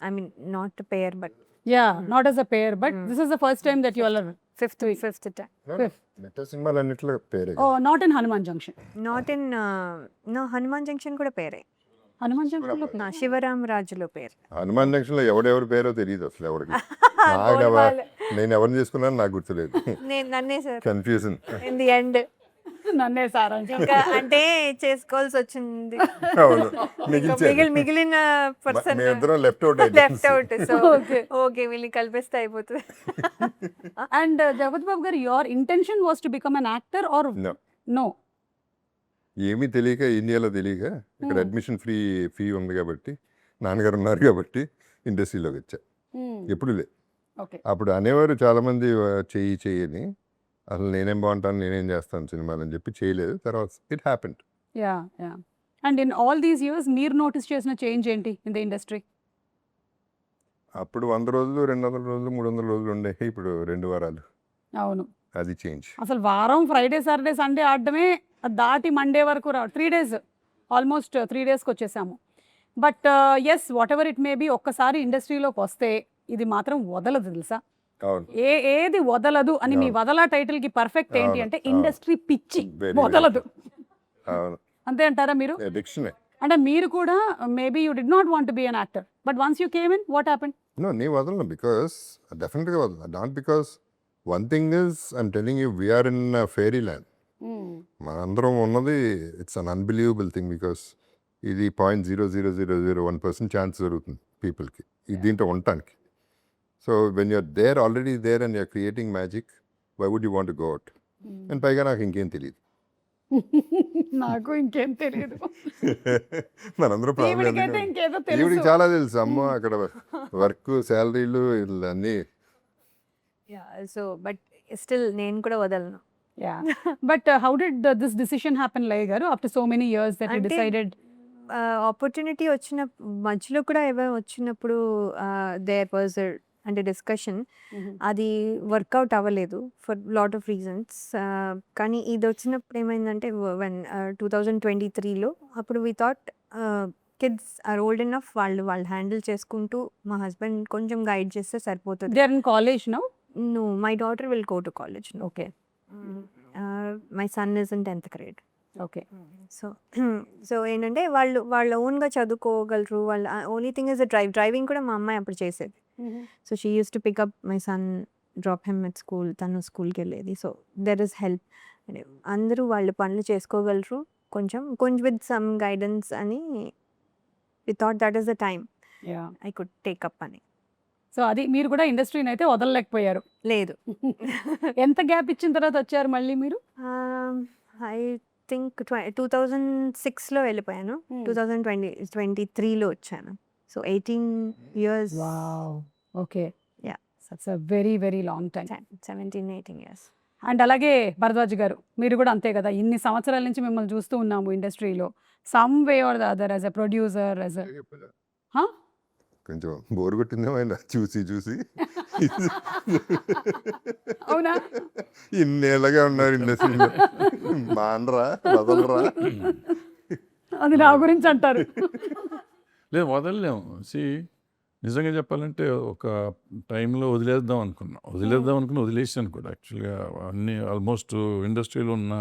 I mean not pair but yeah, not as a pair, but this is the first time that you all are. Fifth time. నెట్ సినిమాలు అన్నిట్లో పేరే. Oh, not in Hanuman junction. Not in no, Hanuman junction కూడా పేరే. హనుమాన్ జంక్షన్లో నా శివరామరాజులో పేరు. హనుమాన్ జంక్షన్ లో ఎవడెవరి పేరో తెలియదు అసలు ఎవరికి. నేను ఎవరిని చేసుకున్నాను నాకు గుర్తులేదు. నన్నే sir confusion. In the end నన్నే సార్ అని ఇంకా అంటే చేసుకోవాల్సి వచ్చింది. అవును, మిగిల్చారు. మిగిలిన పర్సన్ మేమిద్దరం left out left out. So Okay. Okay, వీళ్ళని కలిపేస్తే అయిపోతుంది. And Jagapathi Babu garu, your intention was to become an actor or No. No? ఏమీ తెలియక, ఇండియాలో తెలియక, ఇక్కడ అడ్మిషన్ ఫీ ఉంది కాబట్టి, నాన్నగారు ఉన్నారు కాబట్టి ఇండస్ట్రీలోకి వచ్చా. ఎప్పుడు లేదు. ఓకే. అప్పుడు అనేవారు చాలామంది చెయ్యని, అసలు నేనేం బాగుంటాను, నేనేం చేస్తాను సినిమాలు అని చెప్పి చేయలేదు. తర్వాత it happened. Yeah, yeah. And in all these years మీరు నోటీస్ చేసిన చేంజ్ ఏంటి ఇన్ ద ఇండస్ట్రీ? అప్పుడు 100 రోజులు, 200 రోజులు, 300 రోజులు ఉండే, ఇప్పుడు 2 వారాలు. అవును. అది చేంజ్. అసలు వారం ఫ్రైడే సాటర్డే సండే ఆడడమే, అది దాటి మండే వరకు 3 days, ఆల్మోస్ట్ 3 daysకి వచ్చేసాము. But yes, whatever it may be, ఒక్కసారి ఇండస్ట్రీలోకి వస్తే ఇది మాత్రం వదలదు తెలుసా. అవును, ఏది వదలదు అని మీ అవును. వదలా టైటిల్కి పర్ఫెక్ట్ ఏంటి అవును, అంటే అవును. ఇండస్ట్రీ పిచ్చి Very వదలదు. అవును, అంతే అంటారా మీరు? అడిక్షనే. అంటే మీరు కూడా maybe you did not want to be an actor, but once you came in, what happened? నీ వదలను, బికాస్ డెఫినెట్గా వదలను. Not because one thing is I'm telling you, we are in fairy land. మనందరం ఉన్నది it's an unbelievable thing, because ఇది 0.0001% ఛాన్స్ జరుగుతుంది పీపుల్కి దీంట్లో ఉండటానికి. So when you're there, already there and you're creating magic, why would you want go out? And పైగా నాకు ఇంకేం తెలియదు. నాకు ఇంకేం తెలియదు. మనందరూ ఈవిడికైతే ఇంకేదో ఈవిడికి తెలుసు. చాలా తెలుసు. అమ్మ అక్కడ వర్క్, శాలరీలు, అన్నీ సో బట్ స్టిల్ నేను కూడా వదలను. Yeah but how did this decision happen Laya గారు after so many years that you అంటే డిసైడెడ్? ఆపర్చునిటీ వచ్చిన మధ్యలో కూడా ఎవరు వచ్చినప్పుడు దేర్ వాజ్ అంటే డిస్కషన్, అది వర్కౌట్ అవ్వలేదు ఫర్ లాట్ ఆఫ్ రీజన్స్. కానీ ఇది వచ్చినప్పుడు ఏమైందంటే 2023లో అప్పుడు we thought kids are old enough, వాళ్ళు హ్యాండిల్ చేసుకుంటూ మా హస్బెండ్ కొంచెం గైడ్ చేస్తే సరిపోతుంది. They are in college now? No, my daughter will go to college now. Okay My son is in 10th grade. Okay so ఏంటంటే వాళ్ళ ఓన్గా చదువుకోగలరు. వాళ్ళ ఓన్లీ థింగ్ ఇస్ డ్రైవింగ్ కూడా మా అమ్మాయి అప్పుడు చేసేది. So she used to pick up my son, drop him at school, తను స్కూల్కి వెళ్ళేది. So there is help. అందరూ వాళ్ళు పనులు చేసుకోగలరు కొంచెం విత్ సమ్ గైడెన్స్ అని we thought that is the time ya I could take up అని. సో అది మీరు కూడా ఇండస్ట్రీని అయితే వదలలేకపోయారు. లేదు, ఎంత గ్యాప్ ఇచ్చిన తర్వాత వచ్చారు మళ్ళీ మీరు? ఐ థింక్ 2006లో వెళ్ళిపోయాను. 2023లో వచ్చాను. So 18 years. Wow okay Yeah. That's a very very long time. 17-18 years. And అలాగే భరద్వాజ్ గారు మీరు కూడా అంతే కదా, ఇన్ని సంవత్సరాల నుంచి మిమ్మల్ని చూస్తూ ఉన్నాము ఇండస్ట్రీలో some way or the other as a producer as a కొంచెం బోర్ కొట్టిందేమో ఆయన చూసి అవునా? ఇన్నేళ్ళగా ఉన్నారు ఇండస్ట్రీలో, మానరా వదలరా. అది నా గురించి అంటారు. లేదు వదలలేము. నిజంగా చెప్పాలంటే ఒక టైంలో వదిలేద్దాం అనుకున్నా వదిలేసాను కూడా. యాక్చువల్గా అన్ని ఆల్మోస్ట్ ఇండస్ట్రీలో ఉన్న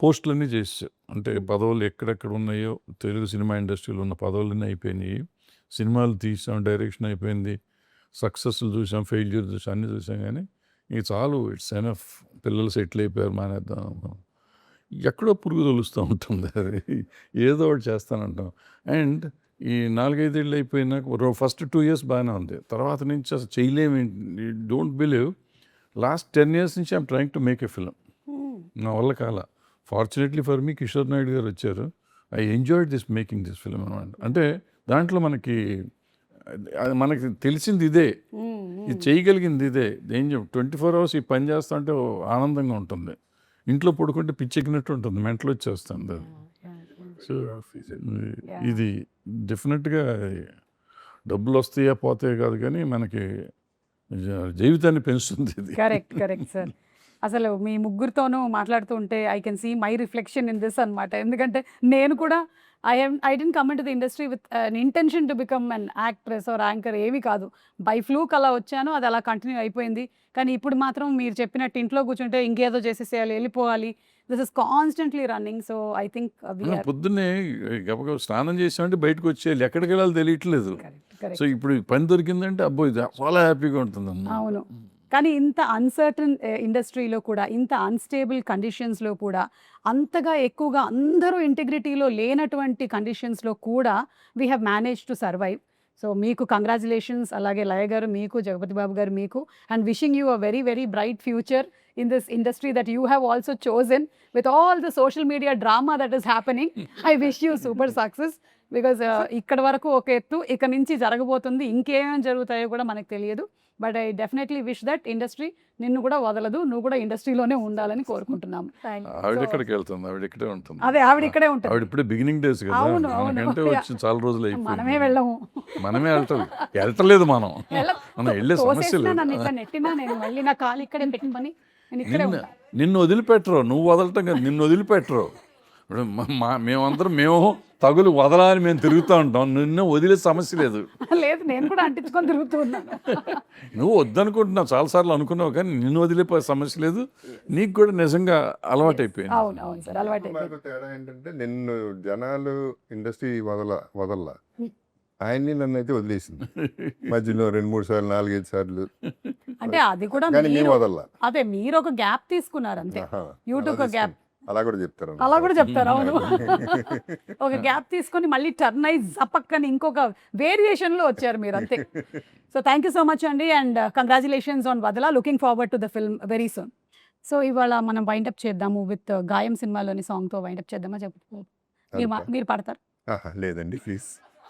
పోస్టులన్నీ చేసాను. అంటే పదవులు ఎక్కడెక్కడ ఉన్నాయో తెలుగు సినిమా ఇండస్ట్రీలో ఉన్న పదవులన్నీ అయిపోయినాయి. సినిమాలు తీసాం, డైరెక్షన్ అయిపోయింది, సక్సెస్లు చూసాం, ఫెయిల్యూర్ చూసాం, అన్నీ చూసాం. కానీ ఇక చాలు, ఇట్స్ ఎనఫ్, పిల్లలు సెటిల్ అయిపోయారు, మానేద్దాం. ఎక్కడో పురుగు తొలుస్తూ ఉంటుంది, అది ఏదో ఒకటి చేస్తానంటాం. అండ్ ఈ 4-5 ఏళ్ళు అయిపోయినాక ఫస్ట్ 2 years బాగానే ఉంది, తర్వాత నుంచి అసలు చేయలేము. డోంట్ బిలీవ్, లాస్ట్ 10 years నుంచి I'm trying to make a film. నా వల్ల కాల. Fortunately for me Kishore Naidu గారు వచ్చారు. I enjoyed this making this film అనమాట. అంటే దాంట్లో మనకి తెలిసింది ఇదే, ఇది చేయగలిగింది ఇదే. ఏం 24 hours ఈ పని చేస్తా అంటే ఆనందంగా ఉంటుంది. ఇంట్లో పడుకుంటే పిచ్చెక్కినట్టు ఉంటుంది, మెంటలు వచ్చేస్తుంది. సో ఇది డెఫినెట్గా డబ్బులు వస్తాయా పోతాయా కాదు, కానీ మనకి జీవితాన్ని పెంచుతుంది ఇది. Correct sir. అసలు మీ ముగ్గురితోనూ మాట్లాడుతూ ఉంటే I can see my reflection in this అనమాట. ఎందుకంటే నేను కూడా I didn't come in to the industry with an intention to become an actress or anchor, ఏమీ కాదు. బై ఫ్లూక్ అలా వచ్చాను, అది అలా కంటిన్యూ అయిపోయింది. కానీ ఇప్పుడు మాత్రం మీరు చెప్పినట్టు ఇంట్లో కూర్చుంటే ఇంకేదో చేసేసేయాలి, వెళ్ళిపోవాలి. This is constantly running. So I think పొద్దున్నే గబగబా స్నానం చేసామంటే బయటకు వచ్చేయాలి, ఎక్కడికి వెళ్ళాలి తెలియట్లేదు. సో ఇప్పుడు పని దొరికిందంటే అబ్బో ఇది చాలా హ్యాపీగా ఉంటుంది. అవును, కానీ ఇంత అన్సర్టన్ ఇండస్ట్రీలో కూడా, ఇంత అన్స్టేబుల్ కండిషన్స్లో కూడా, అంతగా ఎక్కువగా అందరూ ఇంటిగ్రిటీలో లేనటువంటి కండిషన్స్లో కూడా we have manage to survive. So మీకు కంగ్రాచులేషన్స్. అలాగే లయ గారు మీకు, జగపతి బాబు గారు మీకు, and wishing you a very very bright future in this industry that you have also chosen with all the social media drama that is happening. I wish you super success because ఇక్కడ వరకు ఒక ఎత్తు, ఇక నుంచి జరగబోతుంది, ఇంకేమేమి జరుగుతాయో కూడా మనకు తెలియదు. But I definitely wish that industry నిన్ను కూడా వదలదు, నువ్వు కూడా ఇండస్ట్రీలోనే ఉండాలని కోరుకుంటున్నాము. ఆవిడ ఎక్కడికి వెళ్తుంది? ఆవిడ ఇక్కడే ఉంటుంది. అదే, ఆవిడ ఇక్కడే ఉంటుంది. ఆవిడ ఇప్పుడే బిగినింగ్ డేస్ కదా, మనకంటే వచ్చి చాలా రోజులు అయిపోయింది. మనమే వెళ్ళము, మనమే వెళ్ళలేదు, మనం వెళ్ళే సమస్య లేదు. నన్ను ఇట్లా నెట్టినా నేను మళ్ళీ నా కాలు ఇక్కడే పెట్టుకొని నేను ఇక్కడే ఉంటా. నిన్ను వదిలిపెట్టరు, నువ్వు వదలటం కదా, నిన్ను వదిలిపెట్టరు. ఇప్పుడు మేమందరం తగులు వదలని మేము తిరుగుతూ ఉంటాం, నిన్ను వదిలే సమస్య లేదు. లేదు, నేను కూడా అంటించుకొని తిరుగుతూ ఉన్నాను. నువ్వు వద్దనుకుంటున్నావు, చాలాసార్లు అనుకున్నావు, కానీ నిన్ను వదిలిపోయే సమస్య లేదు. నీకు కూడా నిజంగా అలవాటు అయిపోయింది. అవును సార్, అలవాటు అయిపోయింది. తేడా ఏంటంటే నిన్ను జనాలు ఇండస్ట్రీ వదల్లా, ఆయన్ని నన్ను అయితే వదిలేసింది మధ్యలో 2-3 సార్లు, 4-5 సార్లు. అంటే అది కూడా వదల్లా. అదే మీరు ఒక గ్యాప్ తీసుకున్నారు అంతే, యూట్యూబ్ గ్యాప్. అలా కూడా చెప్తారు. అవును. ఒక గ్యాప్ తీసుకొని మళ్ళీ టర్న్ అయి జపక్కని ఇంకొక వేరియేషన్ లో వచ్చారు మీరు అంతే. So thank you so much అండి, and congratulations on Vadala. Looking forward to the film very soon. So ఇవాళ మనం వైండప్ చేద్దాము విత్ గాయం సినిమాలోని సాంగ్తో వైండప్ చేద్దామా? మీరు పాడతారు? లేదండి ప్లీజ్,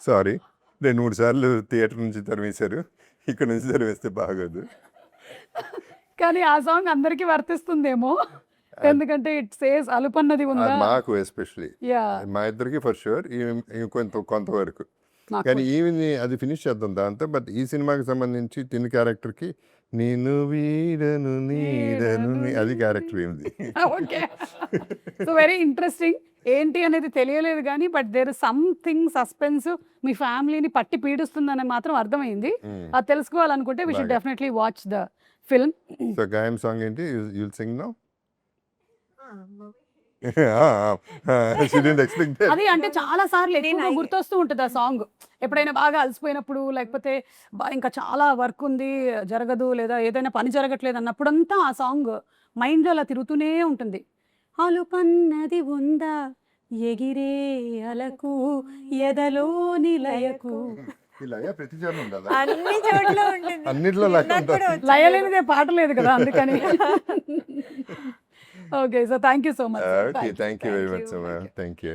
సారీ. 2-3 సార్లు థియేటర్ నుంచి తరిమేశారు, ఇక్కడ నుంచి తరిమేస్తే బాగోదు. కానీ ఆ సాంగ్ అందరికీ వర్తిస్తుందేమో, ఎందుకంటే ఇట్ సేస్ అలుపన్నది ఉందా. మాకు ఎస్పెషలీ యా మా ఇద్దరికి ఫర్ షూర్ కొంతవరకు కానీ ఈవిని అది ఫినిష్ చేద్దాం దాంతో. బట్ ఈ సినిమాకి సంబంధించి తిని క్యారెక్టర్కి నేను వీడను నీడను అది క్యారెక్టర్ ఏంది. ఓకే. So very interesting. ఏంటి అనేది తెలియలేదు కానీ but there is something suspense మీ ఫ్యామిలీని పట్టి పీడిస్తుందని మాత్రం అర్థమైంది. అది తెలుసుకోవాలనుకుంటే we should definitely watch the film. So Gaayam song ఏంటి యుల్ సింగ్ నౌ? అది అంటే చాలా సార్లు ఎక్కువగా గుర్తొస్తూ ఉంటుంది ఆ సాంగ్. ఎప్పుడైనా బాగా అలసిపోయినప్పుడు లేకపోతే ఇంకా చాలా వర్క్ ఉంది జరగదు లేదా ఏదైనా పని జరగట్లేదు అన్నప్పుడంతా ఆ సాంగ్ మైండ్లో అలా తిరుగుతూనే ఉంటుంది. అలుపన్నది ఉందా ఎగిరే అలకు ఎదలో నిలయకు. ప్రతి చోట ఉండదా? అన్ని చోట్ల ఉంటుంది. అన్నిట్లో లెక్క ఉన్నప్పుడు ఉంటుంది. వచ్చింది. లయ లేనిదే పాట లేదు కదా అందుకని. Okay so thank you so much. Okay thank you very much. Thank you.